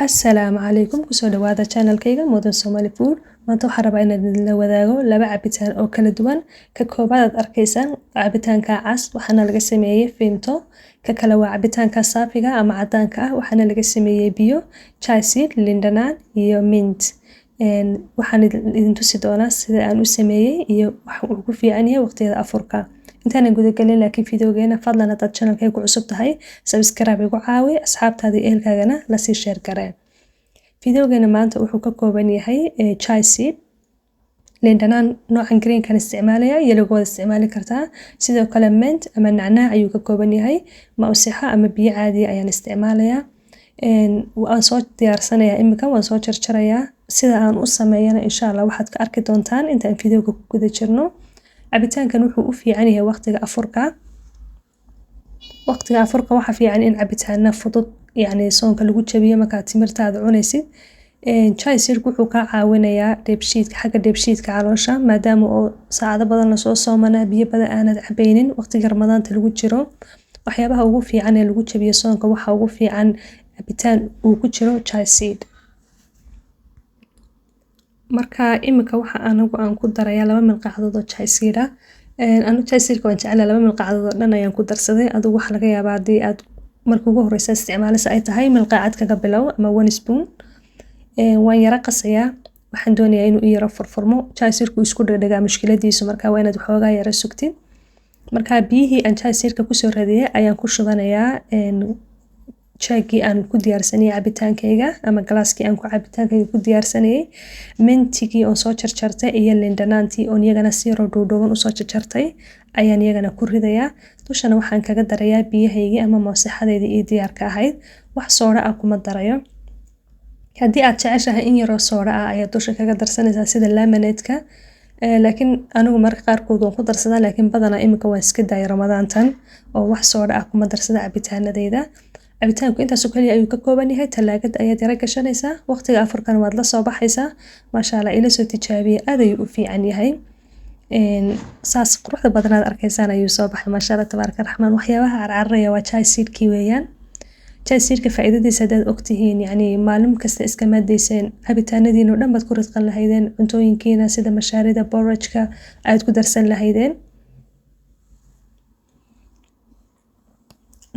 السلام عليكم kusoo dhawaada channelkayga Modern Somali Food maanta waxaan rabaa inaan la wadaago laba cabitaan oo kala duwan ka koobaad aad arkaysaan cabitaanka cas waxaana laga sameeyay Vimto ka kale waa cabitaanka saafiga ama cadaanka ah waxaana laga sameeyay biyo chai seed lindanaan iyo mint waxaan idin tusi doonaa sida aan u sameeyay iyo waxa uu ku fiican yahay waqtiyada afurka intaan guda galin laakiin fiidiyogeena fadlan hadaad channelkayga ku cusub tahay subscribe igu caawi asxaabtaada iyo ehelkaagana la sii share garee fiidiyogeena maanta wuxuu ka kooban yahay chai seed lindanaan noocan green kan isticmaalaya yellow isticmaali kartaa sidoo kale mint ama nacnaac ayuu ka kooban yahay mawsixa ama biyo caadi ayaan isticmaalayaa waan soo diyaarsanayaa imika waan soo jarjarayaa sida aan u sameeyana insha Allah waxaad ka arki doontaan intaan fiidiyowga ku guda jirno cabitaankan wuxuu u fiican yahay waqtiga afurka waxa fiican in cabitaana fudud yani soonka lagu jabiyo marka timirtaada cunaysid chai seed wuxuu ka caawinayaa dheebshiidka xagga dheebshiidka caloosha maadaama oo saacado badan la soo soomanaa biyo badan aanad cabaynin waqtiga ramadaanta lagu jiro waxyaabaha ugu fiican ee lagu jabiyo soonka waxa ugu fiican cabitaan uu ku jiro chai seed marka imika waxa aan ku darayaa 2 milqacdood oo chai seed ah anu chai seed waan jecelahay 2 milqacdood oo dhan ayaan ku darsaday adigu waxa laga yaabaa hadii aad markii ugu horeysa isticmaalaysa ay tahay milqacad kaga bilow ama 1 spoon waan yara qasayaa waxaan doonayaa inuu yara furfurmo chai seed-ku isku dhagdhagaa mushkiladiisu marka waa inaad waxoogaa yara sugtid marka biyihii aan chai seed-ka ku soo radiyay ayaan ku shubanayaa chai-gii aan ku diyaarsanay cabitaankayga ama galaaskii aan ku cabitaankayga ku diyaarsanay mintigii oo soo jarjartay iyo lindanaantii oo iyagana si rodooban u soo jarjartay ayaan iyagana ku ridayaa dushana waxaan kaga darayaa biyahaygii ama mawsaxadeedii iyo diyaarka ahayd wax soora ah kuma darayo haddii aad jeceshahay in yaro soora ah ayaa dusha kaga darsanaysaa sida lemonade-ka laakiin anigu marka qaarkood waan ku darsadaa laakiin badanaa imika waan iska daayay ramadaantan oo wax soora ah kuma darsada cabitaanadeyda cabitaanku intaas oo kaliya ayuu ka kooban yahay talaagada ayaad yara gashanaysaa waqtiga afurkana waad la soo baxaysaa maasha Allah ila soo tijaabiye aad ayuu u fiican yahay saas quruxda badan aad arkaysaan ayuu soo baxay maasha Allah tabaaraka raxmaan waxyaabaha carcaraya waa chai seed-kii weeyaan chai seed-ka faa'iidadiisa hadaad ogtihiin yani maalin kasta iska maadayseen cabitaanadiina oo dhan baad ku ridqan lahaydeen cuntooyinkiina sida mashaarida porridge-ka aad ku darsan lahaydeen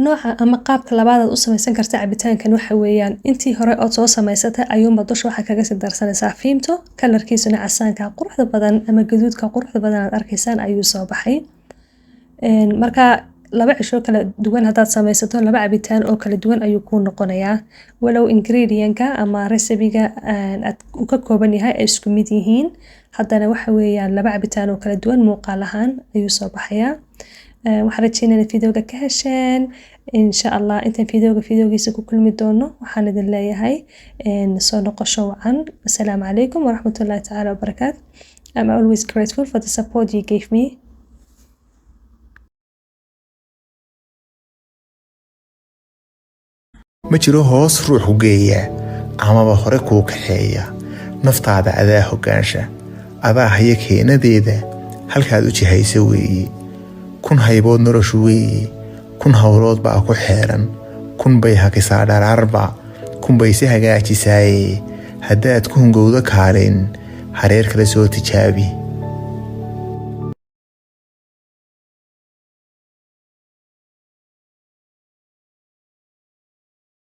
nooca ama qaabka labaad aad u samaysan karta cabitaankan waxa weeyaan intii hore oo soo samaysatay ayuunba dusha waxa kaga sii darsanaysaa Vimto kalarkiisuna casaanka quruxda badan ama gaduudka quruxda badan aad arkaysaan ayuu soo baxay marka laba cisho kala duwan hadaad samaysato laba cabitaan oo kala duwan ayuu ku noqonayaa walow ingredient-ka ama recipe-ga aad ka kooban yahay ay isku mid yihiin haddana waxa weeyaan laba cabitaan oo kala duwan muuqaal ahaan ayuu soo baxayaa waxaan rajeynayaa fiidiyowga ka hesheen insha Allah intaan fiidiyowgiisa ku kulmi doono waxaan idin leeyahay soo noqosho wacan assalaamu calaykum waraxmatullaahi ta'ala wabarakaatuh I'm always grateful for the support you gave me ma jiro hoos ruux u geeya amaba hore kuu kaxeeya naftaada adaa hogaansha adaa haya keenadeeda halkaad u jihaysa weeye kun haybood noloshu weeye kun hawlood baa ku xeeran kun bay hakisaa dharaarba kun bay si hagaajisaaye haddaad ku hungowdo kaalin hareer kale soo tijaabi